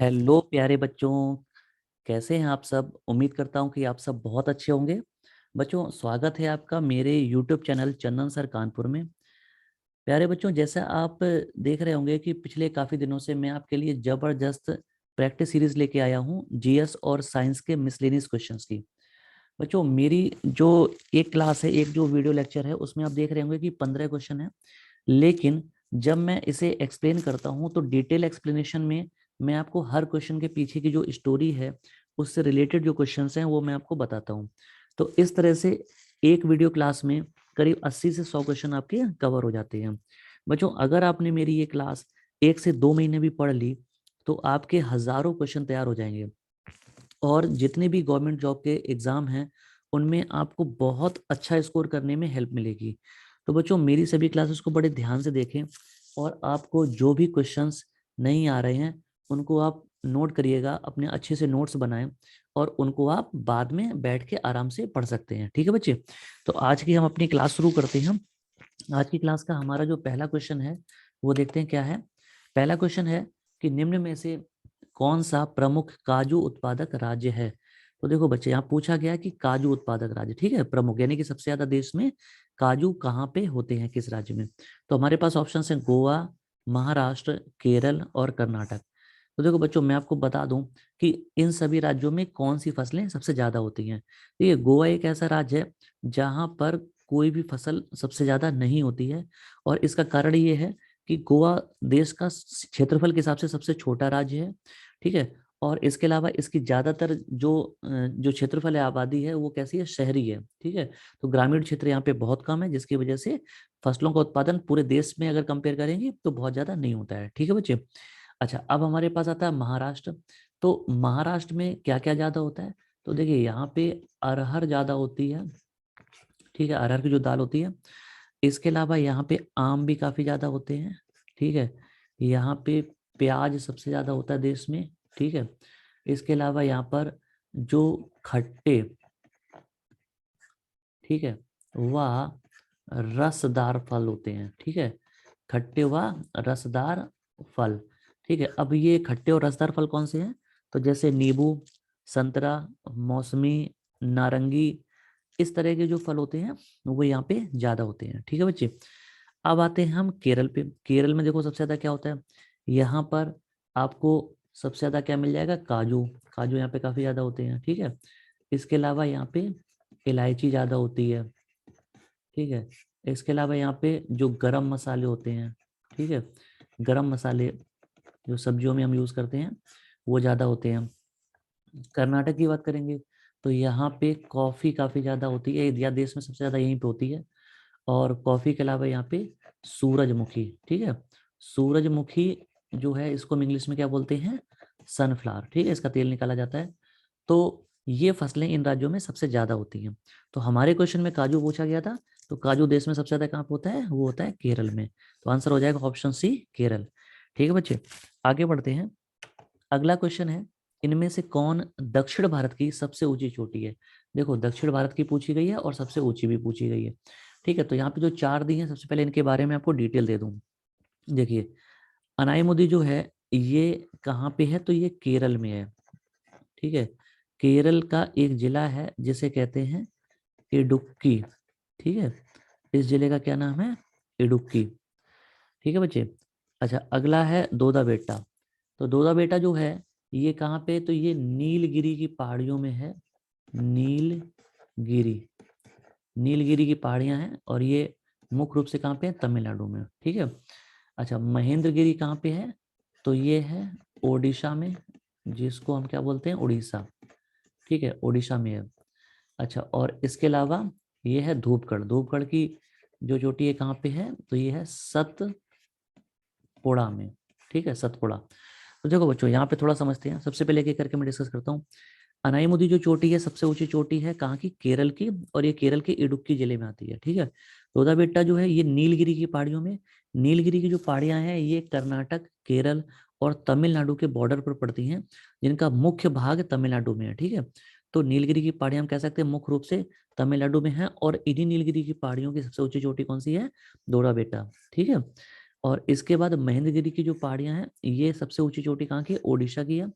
Hello प्यारे बच्चों, कैसे हैं आप सब। उम्मीद करता हूं कि आप सब बहुत अच्छे होंगे। बच्चों, स्वागत है आपका मेरे यूट्यूब चैनल चंदन सर कानपुर में। प्यारे बच्चों, जैसा आप देख रहे होंगे कि पिछले काफ़ी दिनों से मैं आपके लिए ज़बरदस्त प्रैक्टिस सीरीज लेके आया हूं जीएस और साइंस के मिसलेनियस क्वेश्चंस की। बच्चों, मेरी जो एक क्लास है, एक जो वीडियो लेक्चर है, उसमें आप देख रहे होंगे कि 15 क्वेश्चन है। लेकिन जब मैं इसे एक्सप्लेन करता हूं तो डिटेल एक्सप्लेनेशन में मैं आपको हर क्वेश्चन के पीछे की जो स्टोरी है, उससे रिलेटेड जो क्वेश्चंस हैं वो मैं आपको बताता हूं। तो इस तरह से एक वीडियो क्लास में करीब 80 से 100 क्वेश्चन आपके कवर हो जाते हैं। बच्चों, अगर आपने मेरी ये क्लास 1 से 2 महीने भी पढ़ ली तो आपके हजारों क्वेश्चन तैयार हो जाएंगे। और जितने भी गवर्नमेंट जॉब के एग्जाम हैं उनमें आपको बहुत अच्छा स्कोर करने में हेल्प मिलेगी। तो बच्चों, मेरी सभी क्लासेस को बड़े ध्यान से देखें और आपको जो भी क्वेश्चंस नहीं आ रहे हैं उनको आप नोट करिएगा, अपने अच्छे से नोट्स बनाएं और उनको आप बाद में बैठ के आराम से पढ़ सकते हैं। ठीक है बच्चे? तो आज की हम अपनी क्लास शुरू करते हैं। आज की क्लास का हमारा जो पहला क्वेश्चन है वो देखते हैं क्या है। पहला क्वेश्चन है कि निम्न में से कौन सा प्रमुख काजू उत्पादक राज्य है। तो देखो बच्चे, यहाँ पूछा गया कि काजू उत्पादक राज्य, ठीक है, प्रमुख यानी कि सबसे ज्यादा देश में काजू कहाँ पे होते हैं, किस राज्य में। तो हमारे पास ऑप्शन है गोवा, महाराष्ट्र, केरल और कर्नाटक। तो देखो बच्चों, मैं आपको बता दूं कि इन सभी राज्यों में कौन सी फसलें सबसे ज्यादा होती हैं। तो ये गोवा एक ऐसा राज्य है जहां पर कोई भी फसल सबसे ज्यादा नहीं होती है। और इसका कारण ये है कि गोवा देश का क्षेत्रफल के हिसाब से सबसे छोटा राज्य है। ठीक है। और इसके अलावा इसकी ज्यादातर जो क्षेत्रफल है, आबादी है, वो कैसी है, शहरी है। ठीक है। तो ग्रामीण क्षेत्र यहाँ पे बहुत कम है, जिसकी वजह से फसलों का उत्पादन पूरे देश में अगर कंपेयर करेंगे तो बहुत ज्यादा नहीं होता है। ठीक है बच्चे। अच्छा, अब हमारे पास आता है महाराष्ट्र। तो महाराष्ट्र में क्या क्या ज्यादा होता है। तो देखिए, यहाँ पे अरहर ज्यादा होती है। ठीक है, अरहर की जो दाल होती है। इसके अलावा यहाँ पे आम भी काफी ज्यादा होते हैं। ठीक है। यहाँ पे प्याज सबसे ज्यादा होता है देश में। ठीक है। इसके अलावा यहाँ पर जो खट्टे, ठीक है, वह रसदार फल होते हैं। ठीक है। खट्टे व रसदार फल। ठीक है। अब ये खट्टे और रसदार फल कौन से हैं। तो जैसे नींबू, संतरा, मौसमी, नारंगी, इस तरह के जो फल होते हैं वो यहाँ पे ज्यादा होते हैं। ठीक है बच्चे। अब आते हैं हम केरल पे। केरल में देखो सबसे ज्यादा क्या होता है। यहाँ पर आपको सबसे ज्यादा क्या मिल जाएगा, काजू। काजू यहाँ पे काफी ज्यादा होते हैं। ठीक है। इसके अलावा यहाँ पे इलायची ज्यादा होती है। ठीक है। इसके अलावा यहाँ पे जो गरम मसाले होते हैं, ठीक है, गरम मसाले जो सब्जियों में हम यूज करते हैं वो ज्यादा होते हैं। कर्नाटक की बात करेंगे तो यहाँ पे कॉफी काफी ज्यादा होती है, या देश में सबसे ज्यादा यहीं पे होती है। और कॉफी के अलावा यहाँ पे सूरजमुखी। ठीक है। सूरजमुखी जो है, इसको हम इंग्लिश में क्या बोलते हैं, सनफ्लावर। ठीक है, इसका तेल निकाला जाता है। तो ये फसलें इन राज्यों में सबसे ज्यादा होती हैं। तो हमारे क्वेश्चन में काजू पूछा गया था, तो काजू देश में सबसे ज्यादा कहाँ पे होता है, वो होता है केरल में। तो आंसर हो जाएगा ऑप्शन सी, केरल। ठीक है बच्चे, आगे बढ़ते हैं। अगला क्वेश्चन है, इनमें से कौन दक्षिण भारत की सबसे ऊंची चोटी है। देखो, दक्षिण भारत की पूछी गई है और सबसे ऊंची भी पूछी गई है। ठीक है। तो यहाँ पे जो चार दी है, सबसे पहले इनके बारे में आपको डिटेल दे दूं। देखिए, अनाईमुदी जो है ये कहाँ पे है, तो ये केरल में है। ठीक है। केरल का एक जिला है जिसे कहते हैं इडुक्की। ठीक है। इस जिले का क्या नाम है, इडुक्की। ठीक है बच्चे। अच्छा, अगला है दोदा बेटा। तो दोदा बेटा जो है ये कहाँ पे, तो ये नीलगिरी की पहाड़ियों में है। नीलगिरी, नीलगिरी की पहाड़ियां हैं और ये मुख्य रूप से कहाँ पे है, तमिलनाडु में। ठीक है। अच्छा, महेंद्रगिरी कहाँ पे है, तो ये है ओडिशा में, जिसको हम क्या बोलते हैं, उड़ीसा। ठीक है, ओडिशा में है। अच्छा, और इसके अलावा ये है धूपगढ़। धूपगढ़ की जो चोटी है कहाँ पे है, तो ये है सतपुड़ा में। ठीक है, सतपुड़ा। तो देखो बच्चों, यहाँ पे थोड़ा समझते हैं। सबसे पहले एक एक करके मैं डिस्कस करता हूँ। अनाईमुदी जो चोटी है सबसे ऊंची चोटी है कहाँ की, केरल की, और ये केरल के इडुक्की जिले में आती है। ठीक है। दोदा बेट्टा जो है ये नीलगिरी की पहाड़ियों में। नीलगिरी की जो पहाड़ियां हैं ये कर्नाटक, केरल और तमिलनाडु के बॉर्डर पर पड़ती हैं, जिनका मुख्य भाग तमिलनाडु में है। ठीक है। तो नीलगिरी की पहाड़ियां हम कह सकते हैं मुख्य रूप से तमिलनाडु में है, और इन्हीं नीलगिरी की पहाड़ियों की सबसे ऊंची चोटी कौन सी है, दोदा बेटा। ठीक है। और इसके बाद महेंद्रगिरी की जो पहाड़ियां हैं, ये सबसे ऊंची चोटी कहाँ की है? ओडिशा की है।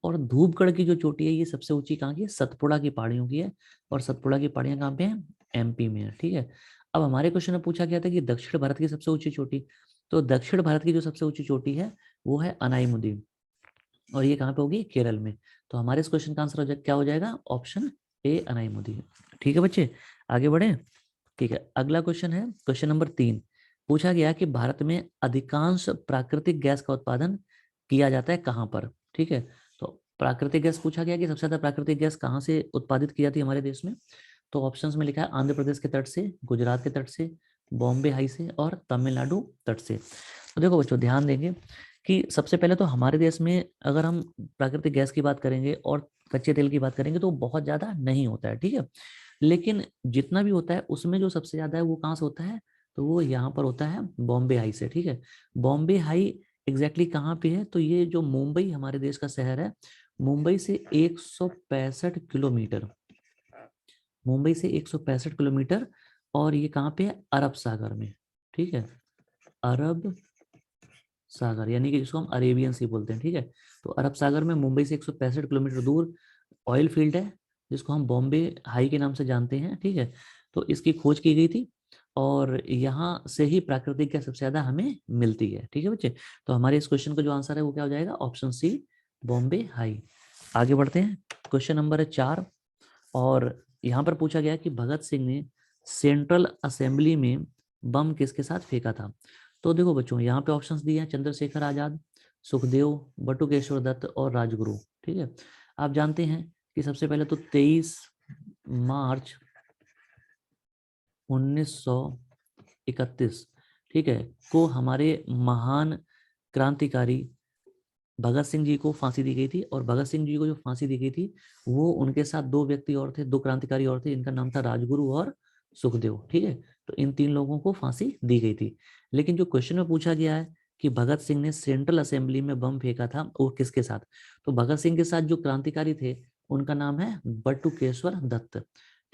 और धूपगढ़ की जो चोटी है, ये सबसे ऊंची कहाँ की है? सतपुड़ा की पहाड़ियों की है। और सतपुड़ा की पहाड़ियां कहाँ पे हैं? एमपी में है। ठीक है। अब हमारे क्वेश्चन में पूछा गया था कि दक्षिण भारत की सबसे ऊंची चोटी। तो दक्षिण भारत की जो सबसे ऊंची चोटी है वो है अनाईमुदी, और ये कहाँ पे होगी? केरल में। तो हमारे इस क्वेश्चन का आंसर क्या हो जाएगा? Option A Anaimudi. ठीक है बच्चे, आगे बढ़े। ठीक है, अगला क्वेश्चन है क्वेश्चन नंबर 3। पूछा गया कि भारत में अधिकांश प्राकृतिक गैस का उत्पादन किया जाता है कहाँ पर? ठीक है, तो प्राकृतिक गैस पूछा गया कि सबसे ज्यादा प्राकृतिक गैस कहाँ से उत्पादित की जाती है हमारे देश में। तो ऑप्शंस में लिखा है आंध्र प्रदेश के तट से, गुजरात के तट से, बॉम्बे हाई से, और तमिलनाडु तट से। तो देखो बच्चों, ध्यान देंगे कि सबसे पहले तो हमारे देश में अगर हम प्राकृतिक गैस की बात करेंगे और कच्चे तेल की बात करेंगे तो बहुत ज्यादा नहीं होता है। ठीक है, लेकिन जितना भी होता है उसमें जो सबसे ज्यादा है वो कहाँ से होता है? तो वो यहाँ पर होता है बॉम्बे हाई से। ठीक है, बॉम्बे हाई एग्जैक्टली कहाँ पे है? तो ये जो मुंबई हमारे देश का शहर है, मुंबई से 165 किलोमीटर, मुंबई से 165 किलोमीटर, और ये कहाँ पे है? अरब सागर में। ठीक है, अरब सागर, यानी कि जिसको हम अरेबियन सी बोलते हैं। ठीक है, तो अरब सागर में मुंबई से 165 किलोमीटर दूर ऑयल फील्ड है, जिसको हम बॉम्बे हाई के नाम से जानते हैं। ठीक है, तो इसकी खोज की गई थी, और यहाँ से ही प्राकृतिक गैस सबसे ज्यादा हमें मिलती है। ठीक है बच्चे, तो हमारे इस क्वेश्चन का जो आंसर है वो क्या हो जाएगा? Option C, Bombay High. आगे बढ़ते हैं, क्वेश्चन नंबर 4। और यहाँ पर पूछा गया कि भगत सिंह ने सेंट्रल असेंबली में बम किसके साथ फेंका था? तो देखो बच्चों, यहाँ पे ऑप्शंस दिए हैं चंद्रशेखर आजाद, सुखदेव, बटुकेश्वर दत्त और राजगुरु। ठीक है, आप जानते हैं कि सबसे पहले तो 23 मार्च 1931, ठीक है, को हमारे महान क्रांतिकारी भगत सिंह जी को फांसी दी गई थी। और भगत सिंह जी को जो फांसी दी गई थी, वो उनके साथ दो व्यक्ति और थे, दो क्रांतिकारी और थे, इनका नाम था राजगुरु और सुखदेव। ठीक है, तो इन तीन लोगों को फांसी दी गई थी। लेकिन जो क्वेश्चन में पूछा गया है कि भगत सिंह ने सेंट्रल असेंबली में बम फेंका था, वो किसके साथ? तो भगत सिंह के साथ जो क्रांतिकारी थे उनका नाम है बटुकेश्वर दत्त।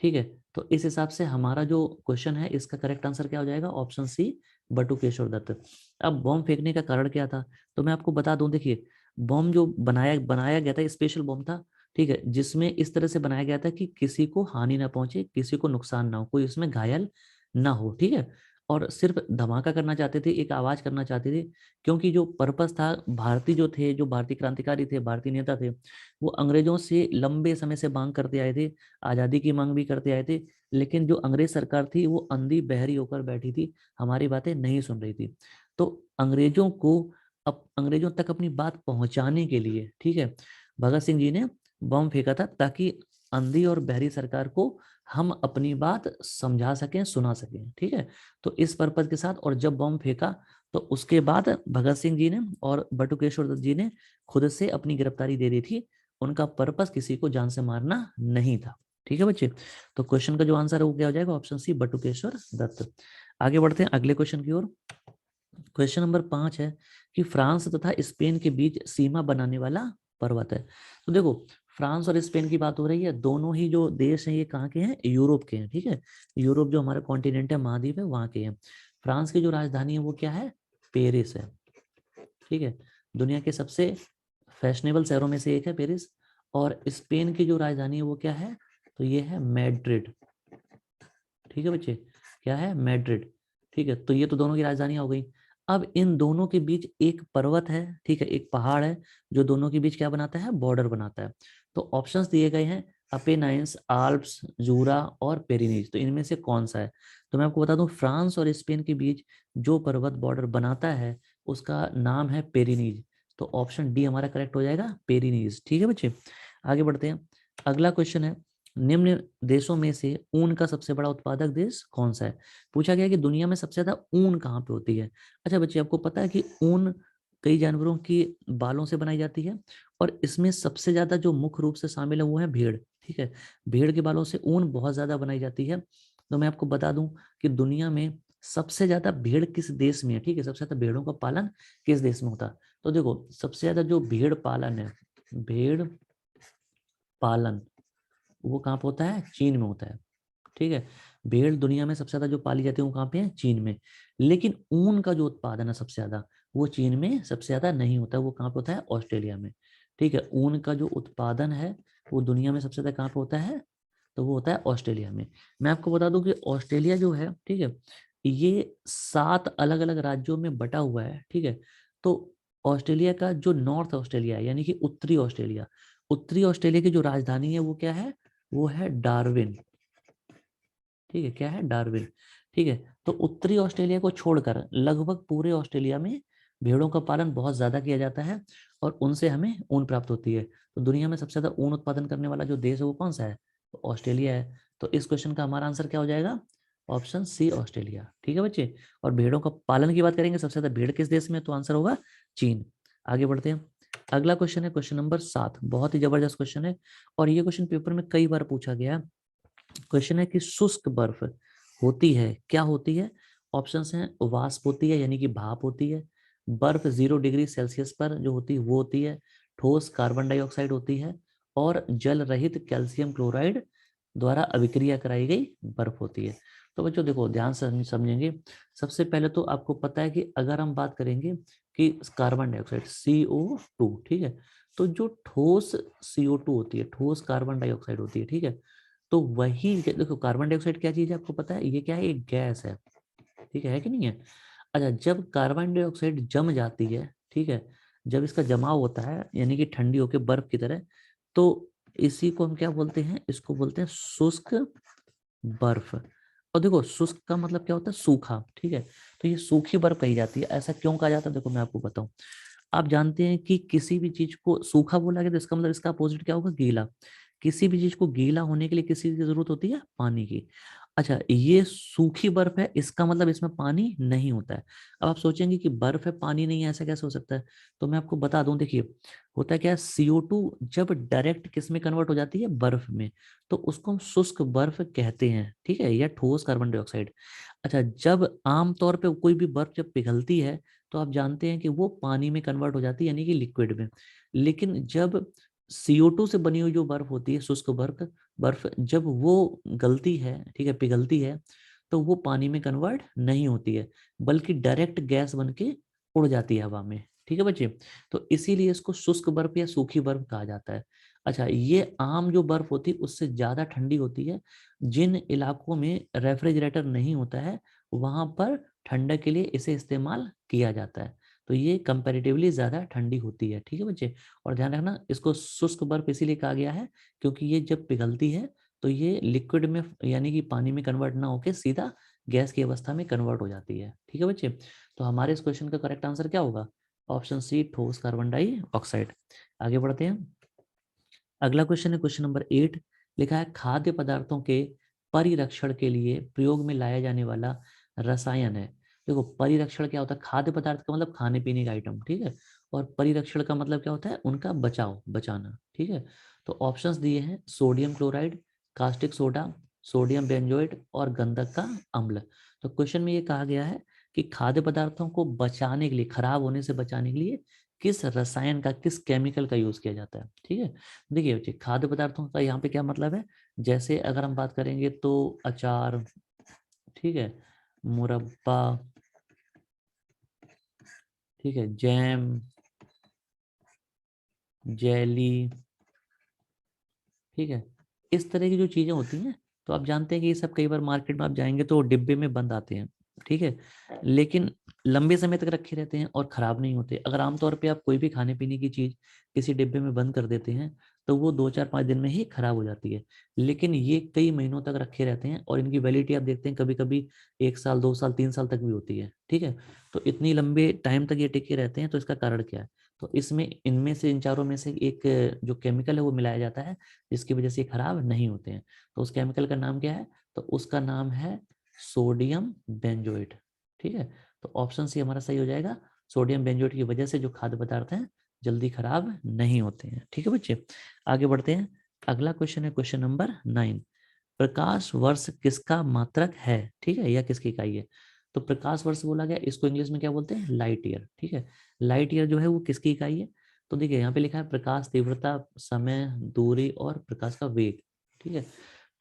ठीक है, तो इस हिसाब से हमारा जो क्वेश्चन है इसका करेक्ट आंसर क्या हो जाएगा? Option C, Batukeshwar Dutt. अब बम फेंकने का कारण क्या था? तो मैं आपको बता दूं, देखिए, बम जो बनाया बनाया गया था, स्पेशल बम था। ठीक है, जिसमें इस तरह से बनाया गया था कि किसी को हानि ना पहुंचे, किसी को नुकसान ना हो, कोई इसमें घायल ना हो। ठीक है, और सिर्फ धमाका करना चाहते थे, एक आवाज करना चाहते थे, क्योंकि जो पर्पस था, भारतीय जो थे, जो भारतीय क्रांतिकारी थे, भारतीय नेता थे, वो अंग्रेजों से लंबे समय से मांग करते आए थे, आजादी की मांग भी करते आए थे। लेकिन जो अंग्रेज सरकार थी वो अंधी बहरी होकर बैठी थी, हमारी बातें नहीं सुन रही थी। तो अंग्रेजों को, अब अंग्रेजों तक अपनी बात पहुंचाने के लिए, ठीक है, भगत सिंह जी ने बम फेंका था, ताकि अंधी और बहरी सरकार को हम अपनी बात समझा सकें, सुना सकें। ठीक है, तो इस पर्पज के साथ, और जब बम फेंका तो उसके बाद भगत सिंह जी ने और बटुकेश्वर दत्त जी ने खुद से अपनी गिरफ्तारी दे दी थी। उनका पर्पस किसी को जान से मारना नहीं था। ठीक है बच्चे, तो क्वेश्चन का जो आंसर है वो क्या हो जाएगा? Option C, Batukeshwar Dutt. आगे बढ़ते हैं अगले क्वेश्चन की ओर। क्वेश्चन नंबर 5 है कि फ्रांस तथा स्पेन के बीच सीमा बनाने वाला पर्वत है। तो देखो, फ्रांस और स्पेन की बात हो रही है, दोनों ही जो देश हैं ये कहाँ के हैं? यूरोप के हैं। ठीक है, यूरोप जो हमारा कॉन्टिनेंट है, महाद्वीप है, वहां के हैं। फ्रांस की जो राजधानी है वो क्या है? पेरिस है। ठीक है, दुनिया के सबसे फैशनेबल शहरों में से एक है पेरिस। और स्पेन की जो राजधानी है वो क्या है? तो ये है मैड्रिड। ठीक है बच्चे, क्या है? मैड्रिड। ठीक है, तो ये तो दोनों की राजधानी हो गई। अब इन दोनों के बीच एक पर्वत है, ठीक है, एक पहाड़ है, जो दोनों के बीच क्या बनाता है? बॉर्डर बनाता है। तो ऑप्शंस दिए गए हैं अपेनाइंस, आल्प्स, जूरा और पेरिनीज। तो इनमें से कौन सा है? तो मैं आपको बता दूं, फ्रांस और स्पेन के बीच जो पर्वत बॉर्डर बनाता है उसका नाम है पेरिनीज। तो ऑप्शन डी हमारा करेक्ट हो जाएगा, पेरिनीज। ठीक है बच्चे, आगे बढ़ते हैं। अगला क्वेश्चन है, निम्न देशों में से ऊन का सबसे बड़ा उत्पादक देश कौन सा है? पूछा गया कि दुनिया में सबसे ज्यादा ऊन कहाँ पे होती है। अच्छा बच्चे, आपको पता है कि ऊन कई जानवरों की बालों से बनाई जाती है, और इसमें सबसे ज्यादा जो मुख्य रूप से शामिल है वो है भेड़। ठीक है, भेड़ के बालों से ऊन बहुत ज्यादा बनाई जाती है। तो मैं आपको बता दूं कि दुनिया में सबसे ज्यादा भेड़ किस देश में है? ठीक है, सबसे ज्यादा भेड़ों का पालन किस देश में होता है? तो देखो, सबसे ज्यादा जो भेड़ पालन है, भेड़ पालन, वो कहाँ पे होता है? चीन में होता है। ठीक है, भेड़ दुनिया में सबसे ज्यादा जो पाली जाती है वो कहाँ पे है, चीन में। लेकिन ऊन का जो उत्पादन है सबसे ज्यादा, वो चीन में सबसे ज्यादा नहीं होता, वो कहाँ पे होता है, ऑस्ट्रेलिया में। ठीक है, ऊन का जो उत्पादन है वो दुनिया में सबसे ज्यादा कहाँ पे होता है, तो वो होता है ऑस्ट्रेलिया में। मैं आपको बता दूं कि ऑस्ट्रेलिया जो है, ठीक है, ये 7 अलग अलग राज्यों में बटा हुआ है। ठीक है, तो ऑस्ट्रेलिया का जो नॉर्थ ऑस्ट्रेलिया है, यानी कि उत्तरी ऑस्ट्रेलिया, उत्तरी ऑस्ट्रेलिया की जो राजधानी है वो क्या है, वो है डार्विन। ठीक है, क्या है, डार्विन। ठीक है, तो उत्तरी ऑस्ट्रेलिया को छोड़कर लगभग पूरे ऑस्ट्रेलिया में भेड़ों का पालन बहुत ज्यादा किया जाता है और उनसे हमें ऊन प्राप्त होती है। तो दुनिया में सबसे ज्यादा ऊन उत्पादन करने वाला जो देश है वो कौन सा है, तो ऑस्ट्रेलिया है। तो इस क्वेश्चन का हमारा आंसर क्या हो जाएगा, ऑप्शन सी, ऑस्ट्रेलिया। ठीक है बच्चे, और भेड़ों का पालन की बात करेंगे, सबसे ज्यादा भेड़ किस देश में, तो आंसर होगा चीन। आगे बढ़ते हैं। अगला क्वेश्चन है क्वेश्चन नंबर 7, बहुत ही जबरदस्त क्वेश्चन है और ये क्वेश्चन पेपर में कई बार पूछा गया है। क्वेश्चन है कि शुष्क बर्फ होती है, क्या होती है। ऑप्शंस हैं, वाष्प होती है यानी कि भाप होती है, बर्फ 0 डिग्री सेल्सियस पर जो होती है वो होती है, ठोस कार्बन डाइऑक्साइड होती है, और जल रहित कैल्शियम क्लोराइड द्वारा अभिक्रिया कराई गई बर्फ होती है। तो बच्चों देखो ध्यान से समझेंगे। सबसे पहले तो आपको पता है कि अगर हम बात करेंगे कि कार्बन डाइऑक्साइड CO2, ठीक है, तो जो ठोस CO2 होती है, ठोस कार्बन डाइऑक्साइड होती है, ठीक है, तो वही देखो कार्बन डाइऑक्साइड क्या चीज है आपको पता है, ये क्या है, एक गैस है। ठीक है कि नहीं है। अच्छा, जब कार्बन डाइऑक्साइड जम जाती है, ठीक है, जब इसका जमाव होता है यानी कि ठंडी होकर बर्फ की तरह, तो इसी को हम क्या बोलते हैं, इसको बोलते हैं शुष्क बर्फ। और देखो शुष्क का मतलब क्या होता है, सूखा। ठीक है, तो ये सूखी बर्फ कही जाती है। ऐसा क्यों कहा जाता है, देखो मैं आपको बताऊं। आप जानते हैं कि किसी भी चीज को सूखा बोला गया तो इसका मतलब इसका अपोजिट क्या होगा, गीला। किसी भी चीज को गीला होने के लिए किसी चीज की जरूरत होती है, पानी की। अच्छा, ये सूखी बर्फ है, इसका मतलब इसमें पानी नहीं होता है। अब आप सोचेंगे कि बर्फ है पानी नहीं है, ऐसा कैसे हो सकता है। तो मैं आपको बता दूं, देखिए होता क्या है, CO2 जब डायरेक्ट किस में कन्वर्ट हो जाती है, बर्फ में, तो उसको हम शुष्क बर्फ कहते हैं। ठीक है, या ठोस कार्बन डाइऑक्साइड। अच्छा, जब आमतौर पे कोई भी बर्फ जब पिघलती है तो आप जानते हैं कि वो पानी में कन्वर्ट हो जाती है यानी कि लिक्विड में। लेकिन जब CO2 से बनी हुई जो बर्फ होती है, शुष्क बर्फ, बर्फ जब वो गलती है, ठीक है, पिघलती है, तो वो पानी में कन्वर्ट नहीं होती है, बल्कि डायरेक्ट गैस बन के उड़ जाती है हवा में। ठीक है बच्चे, तो इसीलिए इसको शुष्क बर्फ या सूखी बर्फ कहा जाता है। अच्छा, ये आम जो बर्फ होती है उससे ज्यादा ठंडी होती है। जिन इलाकों में रेफ्रिजरेटर नहीं होता है वहां पर ठंडक के लिए इसे इस्तेमाल किया जाता है। तो ये कंपैरेटिवली ज्यादा ठंडी होती है। ठीक है बच्चे, और ध्यान रखना इसको शुष्क बर्फ इसीलिए कहा गया है क्योंकि ये जब पिघलती है तो ये लिक्विड में यानी कि पानी में कन्वर्ट ना होकर सीधा गैस की अवस्था में कन्वर्ट हो जाती है। ठीक है बच्चे, तो हमारे इस क्वेश्चन का करेक्ट आंसर क्या होगा, ऑप्शन सी, ठोस कार्बन डाइऑक्साइड। आगे बढ़ते हैं। अगला क्वेश्चन है क्वेश्चन नंबर 8। लिखा है खाद्य पदार्थों के परिरक्षण के लिए प्रयोग में लाया जाने वाला रसायन है। देखो परिरक्षण क्या होता है, खाद्य पदार्थ का मतलब खाने पीने का आइटम, ठीक है, और परिरक्षण का मतलब क्या होता है, उनका बचाव, बचाना। ठीक है, तो ऑप्शंस दिए हैं, sodium chloride, caustic soda, sodium benzoate और गंधक का अम्ल। तो क्वेश्चन में ये कहा गया है कि खाद्य पदार्थों को बचाने के लिए, खराब होने से बचाने के लिए किस रसायन का, किस केमिकल का यूज किया जाता है। ठीक है, देखिए बच्चे खाद्य पदार्थों का यहाँ पे क्या मतलब है, जैसे अगर हम बात करेंगे तो अचार, ठीक है, मुरब्बा, ठीक है, जैम, जेली, ठीक है, इस तरह की जो चीजें होती हैं, तो आप जानते हैं कि ये सब कई बार मार्केट में आप जाएंगे तो डिब्बे में बंद आते हैं। ठीक है, लेकिन लंबे समय तक रखे रहते हैं और खराब नहीं होते। अगर आमतौर पे आप कोई भी खाने पीने की चीज किसी डिब्बे में बंद कर देते हैं तो वो 2 4 5 दिन में ही खराब हो जाती है। लेकिन ये कई महीनों तक रखे रहते हैं और इनकी वैलिडिटी आप देखते हैं कभी कभी 1 साल, 2 साल, 3 साल तक भी होती है। ठीक है, तो इतनी लंबे टाइम तक ये टिके रहते हैं, तो इसका कारण क्या है, तो इसमें इनमें से, इन चारों में से एक जो केमिकल है वो मिलाया जाता है जिसकी वजह से खराब नहीं होते हैं। तो उस केमिकल का नाम क्या है, तो उसका नाम है सोडियम बेंजोएट। ठीक है, तो ऑप्शन सी हमारा सही हो जाएगा। सोडियम बेंजोएट की वजह से जो खाद्य पदार्थ हैं जल्दी खराब नहीं होते हैं। ठीक है बच्चे, आगे बढ़ते हैं। अगला क्वेश्चन है क्वेश्चन नंबर 9। प्रकाश वर्ष किसका मात्रक है, ठीक है, या किसकी इकाई है। तो प्रकाश वर्ष बोला गया, इसको इंग्लिश में क्या बोलते हैं, लाइट ईयर। ठीक है, लाइट ईयर जो है वो किसकी इकाई है, तो देखिए यहाँ पे लिखा है प्रकाश तीव्रता, समय, दूरी और प्रकाश का वेग। ठीक है,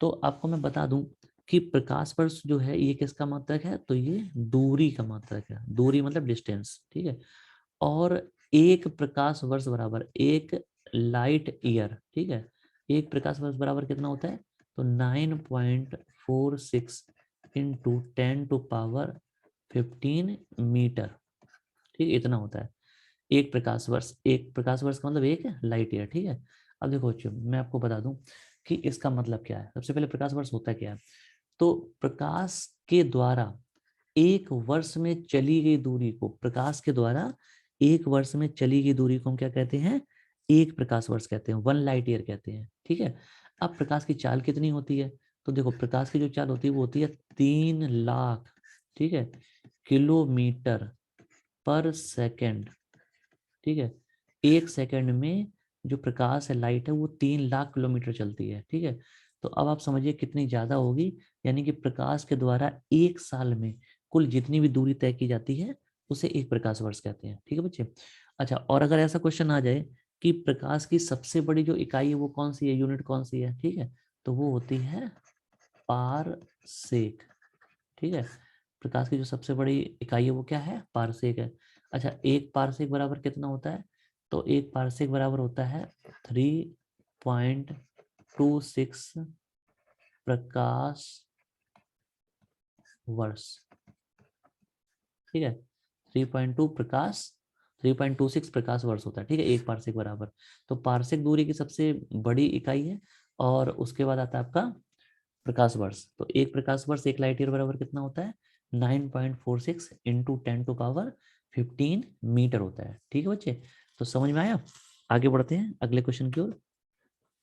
तो आपको मैं बता दूं कि प्रकाश वर्ष जो है ये किसका मात्रक है, तो ये दूरी का मात्रक है, दूरी मतलब डिस्टेंस, ठीक है। और एक प्रकाश वर्ष बराबर एक लाइट ईयर, ठीक है। एक प्रकाश वर्ष बराबर कितना होता है, तो 9.46 इंटू 10⁻15 मीटर, ठीक है, इतना होता है एक प्रकाश वर्ष। एक प्रकाश वर्ष का मतलब एक लाइट ईयर, ठीक है। अब देखो बच्चों, मैं आपको बता दूं कि इसका मतलब क्या है। सबसे पहले प्रकाश वर्ष होता क्या है, तो प्रकाश के द्वारा एक वर्ष में चली गई दूरी को, प्रकाश के द्वारा एक वर्ष में चली गई दूरी को हम क्या कहते हैं, एक प्रकाश वर्ष कहते हैं, 1 लाइट ईयर कहते हैं, ठीक है। अब प्रकाश की चाल कितनी होती है, तो देखो प्रकाश की जो चाल होती है वो होती है 3 लाख, ठीक है, किलोमीटर पर सेकेंड, ठीक है। एक सेकंड में जो प्रकाश है, लाइट है, वो 3 लाख किलोमीटर चलती है, ठीक है। तो अब आप समझिए कितनी ज्यादा होगी, यानी कि प्रकाश के द्वारा एक साल में कुल जितनी भी दूरी तय की जाती है उसे एक प्रकाश वर्ष कहते हैं, ठीक है बच्चे। अच्छा, और अगर ऐसा क्वेश्चन आ जाए कि प्रकाश की सबसे बड़ी जो इकाई है वो कौन सी है, यूनिट कौन सी है, ठीक है, तो वो होती है पारसेक, ठीक है। प्रकाश की जो सबसे बड़ी इकाई है वो क्या है, पारसेक है। अच्छा, एक पारसेक बराबर कितना होता है, तो एक पारसेक बराबर होता है 3.26 प्रकाश वर्ष, ठीक है। 3.26 प्रकाश वर्ष होता है, ठीक है, एक पारसेक बराबर। तो पारसेक दूरी की सबसे बड़ी इकाई है, और उसके बाद आता है आपका प्रकाश वर्ष। तो एक प्रकाश वर्ष एक लाइट ईयर बराबर कितना होता है, 9.46 इंटू 10⁻15 मीटर होता है, ठीक है बच्चे। तो समझ में आया। आगे बढ़ते हैं अगले क्वेश्चन की ओर।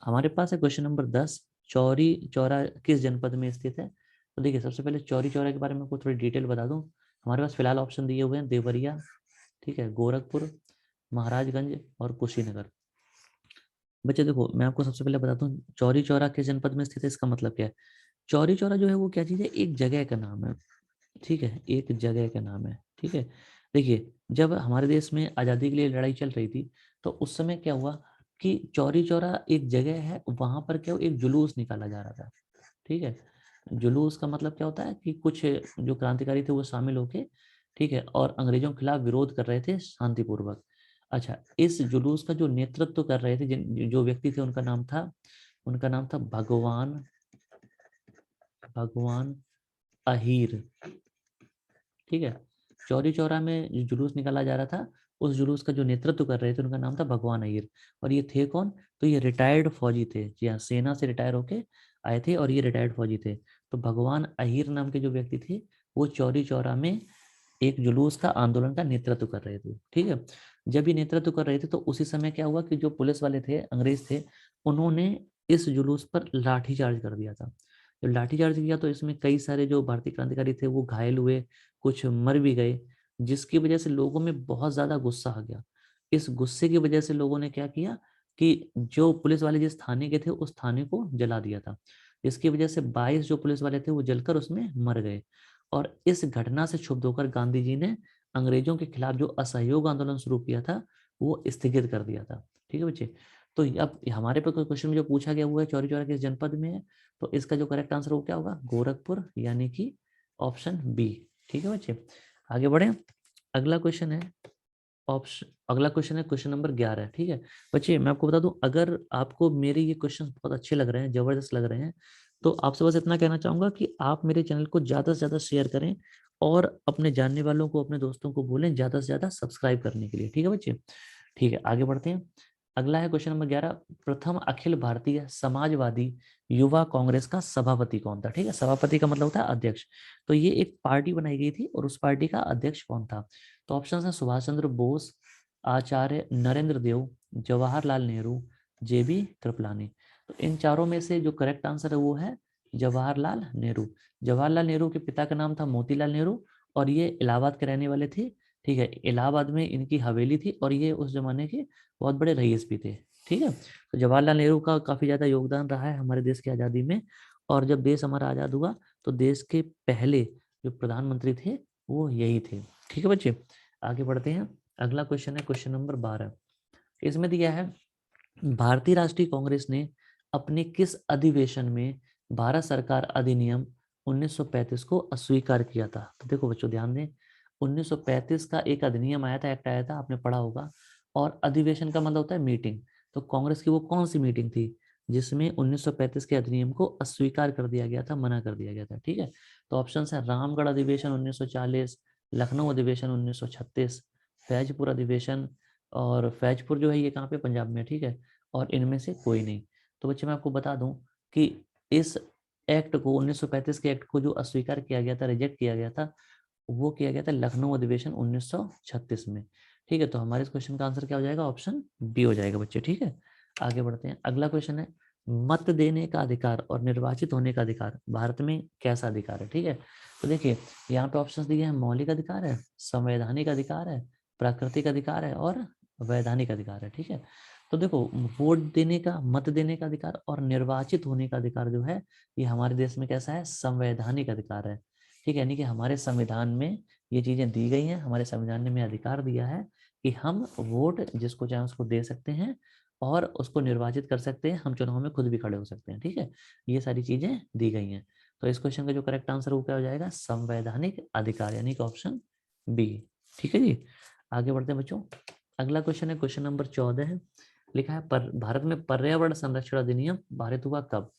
हमारे पास है क्वेश्चन नंबर 10, चौरी चौरा किस जनपद में स्थित है। तो देखिए, सबसे पहले चौरी चौरा के बारे में आपको थोड़ी डिटेल बता दूं। हमारे पास फिलहाल ऑप्शन दिए हुए हैं देवरिया, ठीक है, गोरखपुर, महाराजगंज और कुशीनगर। बच्चे देखो, मैं आपको सबसे पहले बताता हूँ चौरी चौरा किस जनपद में स्थित है, इसका मतलब क्या है। चौरी चौरा जो है वो क्या चीज है, एक जगह का नाम है, ठीक है, एक जगह का नाम है, ठीक है। देखिए, जब हमारे देश में आज़ादी के लिए लड़ाई चल रही थी, तो उस समय क्या हुआ कि चौरी चौरा एक जगह है, वहां पर क्या एक जुलूस निकाला जा रहा था, ठीक है। जुलूस का मतलब क्या होता है कि कुछ जो क्रांतिकारी थे वो शामिल होके, ठीक है, और अंग्रेजों के खिलाफ विरोध कर रहे थे शांतिपूर्वक। अच्छा, इस जुलूस का जो नेतृत्व कर रहे थे जो व्यक्ति थे, उनका नाम था भगवान भगवान अहीर, ठीक है। चौरी चौरा में जो जुलूस निकाला जा रहा था, उस जुलूस का जो नेतृत्व कर रहे थे उनका नाम था भगवान अय्यर। और ये थे कौन, तो ये रिटायर्ड फौजी थे, जी हाँ, सेना से रिटायर होके आए थे और ये रिटायर्ड फौजी थे। तो भगवान अय्यर नाम के जो व्यक्ति थे, वो चौरी चौरा में एक जुलूस का आंदोलन का नेतृत्व कर रहे थे, ठीक है। जब ये नेतृत्व कर रहे थे तो उसी समय क्या हुआ कि जो पुलिस वाले थे, अंग्रेज थे, उन्होंने इस जुलूस पर लाठीचार्ज कर दिया था। जब लाठीचार्ज किया तो इसमें कई सारे जो भारतीय क्रांतिकारी थे वो घायल हुए, कुछ मर भी गए, जिसकी वजह से लोगों में बहुत ज्यादा गुस्सा आ गया। इस गुस्से की वजह से लोगों ने क्या किया कि जो पुलिस वाले जिस थाने के थे उस थाने को जला दिया था, जिसकी वजह से 22 जो पुलिस वाले थे वो जलकर उसमें मर गए। और इस घटना से क्षुब्ध होकर गांधी जी ने अंग्रेजों के खिलाफ जो असहयोग आंदोलन शुरू किया था वो स्थगित कर दिया था, ठीक है बच्चे। तो अब हमारे पे कोई क्वेश्चन जो पूछा गया हुआ है चौरी चौरा किस जनपद में है, तो इसका जो करेक्ट आंसर वो क्या होगा, गोरखपुर, यानी कि ऑप्शन बी, ठीक है बच्चे। आगे बढ़े, अगला क्वेश्चन है अगला क्वेश्चन है क्वेश्चन नंबर 11, ठीक है बच्चे। मैं आपको बता दूं, अगर आपको मेरे ये क्वेश्चन बहुत अच्छे लग रहे हैं, जबरदस्त लग रहे हैं, तो आपसे बस इतना कहना चाहूंगा कि आप मेरे चैनल को ज्यादा से ज्यादा शेयर करें, और अपने जानने वालों को, अपने दोस्तों को बोलें ज्यादा से ज्यादा सब्सक्राइब करने के लिए, ठीक है बच्चे। ठीक है, आगे बढ़ते हैं। अगला है क्वेश्चन नंबर 11, प्रथम अखिल भारतीय समाजवादी युवा कांग्रेस का सभापति कौन था, ठीक है। सभापति का मतलब होता है अध्यक्ष। तो ये एक पार्टी बनाई गई थी और उस पार्टी का अध्यक्ष कौन था, तो ऑप्शन है सुभाष चंद्र बोस, आचार्य नरेंद्र देव, जवाहरलाल नेहरू, जेबी कृपलानी। तो इन चारों में से जो करेक्ट आंसर है वो है जवाहरलाल नेहरू। जवाहरलाल नेहरू के पिता का नाम था मोतीलाल नेहरू, और ये इलाहाबाद के रहने वाले थे, ठीक है। इलाहाबाद में इनकी हवेली थी और ये उस जमाने के बहुत बड़े रईस भी थे, ठीक है। तो जवाहरलाल नेहरू का काफी ज्यादा योगदान रहा है हमारे देश की आजादी में। और जब देश हमारा आजाद हुआ तो देश के पहले जो प्रधानमंत्री थे वो यही थे, ठीक है बच्चे। आगे बढ़ते हैं। अगला क्वेश्चन है क्वेश्चन नंबर 12। इसमें दिया है भारतीय राष्ट्रीय कांग्रेस ने अपने किस अधिवेशन में भारत सरकार अधिनियम 1935 को अस्वीकार किया था। तो देखो बच्चों ध्यान दें, 1935 का एक अधिनियम आया था, एक्ट आया था, आपने पढ़ा होगा। और अधिवेशन का मतलब होता है मीटिंग। तो कांग्रेस की वो कौन सी मीटिंग थी जिसमें 1935 के अधिनियम को अस्वीकार कर दिया गया था, मना कर दिया गया था? ठीक है, तो ऑप्शन है रामगढ़ अधिवेशन 1940, लखनऊ अधिवेशन 1936, फैजपुर अधिवेशन। और फैजपुर जो है ये कहाँ पे, पंजाब में, ठीक है। और इनमें से कोई नहीं। तो बच्चे मैं आपको बता दूं कि इस एक्ट को, 1935 के एक्ट को जो अस्वीकार किया गया था, रिजेक्ट किया गया था, वो किया गया था लखनऊ अधिवेशन 1936 में। ठीक है, तो हमारे इस क्वेश्चन का आंसर क्या हो जाएगा? ऑप्शन बी हो जाएगा बच्चे। ठीक है, आगे बढ़ते हैं। अगला क्वेश्चन है, मत देने का अधिकार और निर्वाचित होने का अधिकार भारत में कैसा अधिकार है? ठीक है, तो देखिए यहाँ पे ऑप्शंस दिए हैं, मौलिक अधिकार है, संवैधानिक अधिकार है, प्राकृतिक अधिकार है और वैधानिक अधिकार है। ठीक है, तो देखो वोट देने का, मत देने का अधिकार और निर्वाचित होने का अधिकार जो है, ये हमारे देश में कैसा है? संवैधानिक अधिकार है। ठीक है, यानी कि हमारे संविधान में ये चीजें दी गई हैं, हमारे संविधान ने हमें अधिकार दिया है कि हम वोट जिसको चाहे उसको दे सकते हैं और उसको निर्वाचित कर सकते हैं, हम चुनाव में खुद भी खड़े हो सकते हैं। ठीक है, ये सारी चीजें दी गई हैं। तो इस क्वेश्चन का जो करेक्ट आंसर वो क्या हो जाएगा? संवैधानिक अधिकार, यानी कि ऑप्शन बी। ठीक है जी, आगे बढ़ते हैं बच्चों। अगला क्वेश्चन है, क्वेश्चन नंबर 14 है। लिखा है भारत में पर्यावरण संरक्षण अधिनियम पारित हुआ कब?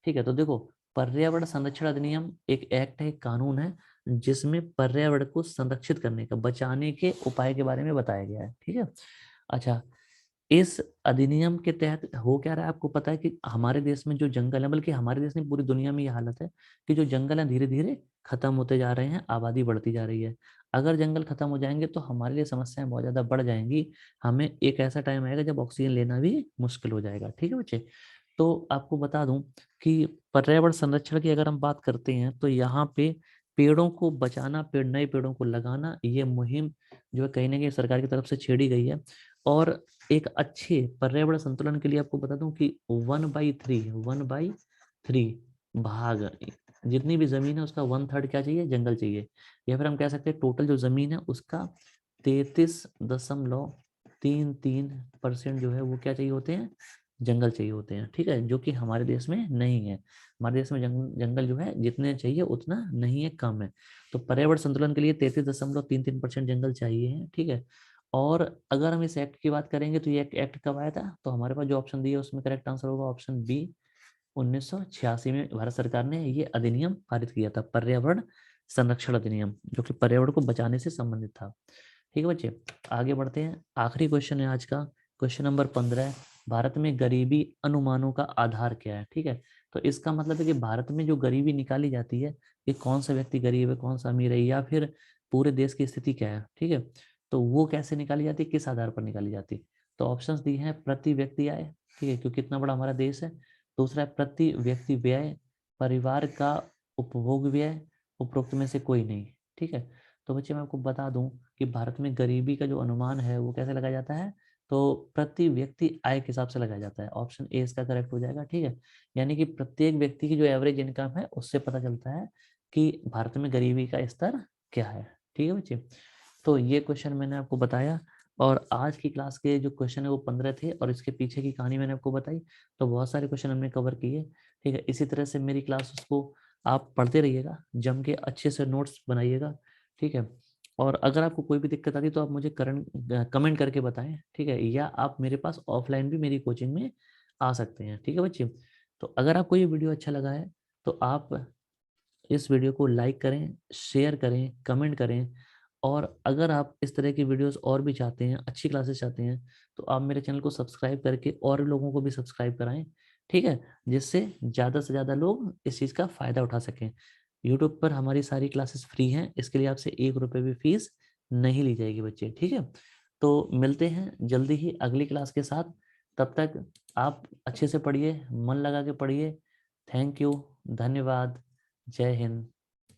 ठीक है, तो देखो पर्यावरण संरक्षण अधिनियम एक एक्ट है, एक कानून है, जिसमें पर्यावरण को संरक्षित करने का, बचाने के उपाय के बारे में बताया गया है। ठीक है, अच्छा, इस अधिनियम के तहत हो क्या रहा है आपको पता है कि हमारे देश में जो जंगल है, बल्कि हमारे देश में पूरी दुनिया में ये हालत है कि जो जंगल है धीरे धीरे खत्म होते जा रहे हैं, आबादी बढ़ती जा रही है। अगर जंगल खत्म हो जाएंगे तो हमारे लिए समस्याएं बहुत ज्यादा बढ़ जाएंगी। हमें एक ऐसा टाइम आएगा जब ऑक्सीजन लेना भी मुश्किल हो जाएगा। ठीक है बच्चे, तो आपको बता दूं कि पर्यावरण संरक्षण की अगर हम बात करते हैं तो यहाँ पे पेड़ों को बचाना, नए पेड़ों को लगाना, ये मुहिम जो है कहीं ना कहीं सरकार की तरफ से छेड़ी गई है। और एक अच्छे पर्यावरण संतुलन के लिए आपको बता दूं कि 1/3 भाग, जितनी भी जमीन है उसका 1/3 क्या चाहिए? जंगल चाहिए। या फिर हम कह सकते हैं टोटल जो जमीन है उसका 33.33% जो है वो क्या चाहिए होते हैं? जंगल चाहिए होते हैं। ठीक है, जो कि हमारे देश में नहीं है। हमारे देश में जंगल जो है जितने चाहिए उतना नहीं है, कम है। तो पर्यावरण संतुलन के लिए 33.33% जंगल चाहिए है। ठीक है, और अगर हम इस एक्ट की बात करेंगे तो ये एक्ट कब आया था? तो हमारे पास जो ऑप्शन दिए उसमें करेक्ट आंसर होगा ऑप्शन बी। 1986 में भारत सरकार ने ये अधिनियम पारित किया था, पर्यावरण संरक्षण अधिनियम, जो कि पर्यावरण को बचाने से संबंधित था। ठीक है बच्चे, आगे बढ़ते हैं। आखिरी क्वेश्चन है आज का, क्वेश्चन नंबर 15 है, भारत में गरीबी अनुमानों का आधार क्या है? ठीक है, तो इसका मतलब है कि भारत में जो गरीबी निकाली जाती है, कि कौन सा व्यक्ति गरीब है, कौन सा अमीर है, या फिर पूरे देश की स्थिति क्या है। ठीक है, तो वो कैसे निकाली जाती है, किस आधार पर निकाली जाती है? तो ऑप्शंस दिए हैं, प्रति व्यक्ति आय, ठीक है, क्योंकि कितना बड़ा हमारा देश है। दूसरा है प्रति व्यक्ति व्यय, परिवार का उपभोग व्यय, उपरोक्त में से कोई नहीं। ठीक है, तो बच्चे मैं आपको बता दूं कि भारत में गरीबी का जो अनुमान है वो कैसे लगाया जाता है? तो प्रति व्यक्ति आय के हिसाब से लगाया जाता है। ऑप्शन ए इसका करेक्ट हो जाएगा। ठीक है, यानी कि प्रत्येक व्यक्ति की जो एवरेज इनकम है उससे पता चलता है कि भारत में गरीबी का स्तर क्या है। ठीक है बच्चे, तो ये क्वेश्चन मैंने आपको बताया। और आज की क्लास के जो क्वेश्चन है वो 15 थे, और इसके पीछे की कहानी मैंने आपको बताई। तो बहुत सारे क्वेश्चन हमने कवर किए। ठीक है, इसी तरह से मेरी क्लास को आप पढ़ते रहिएगा, जम के अच्छे से नोट्स बनाइएगा। ठीक है, और अगर आपको कोई भी दिक्कत आती है तो आप मुझे कमेंट करके बताएं। ठीक है, या आप मेरे पास ऑफलाइन भी मेरी कोचिंग में आ सकते हैं। ठीक है बच्चे, तो अगर आपको ये वीडियो अच्छा लगा है तो आप इस वीडियो को लाइक करें, शेयर करें, कमेंट करें। और अगर आप इस तरह की वीडियोस और भी चाहते हैं, अच्छी क्लासेस चाहते हैं, तो आप मेरे चैनल को सब्सक्राइब करके और लोगों को भी सब्सक्राइब कराएं। ठीक है, जिससे ज़्यादा से ज़्यादा लोग इस चीज़ का फ़ायदा उठा सकें। यूट्यूब पर हमारी सारी क्लासेस फ्री हैं, इसके लिए आपसे 1 रुपये भी फीस नहीं ली जाएगी बच्चे। ठीक है, तो मिलते हैं जल्दी ही अगली क्लास के साथ। तब तक आप अच्छे से पढ़िए, मन लगा के पढ़िए। थैंक यू, धन्यवाद, जय हिंद।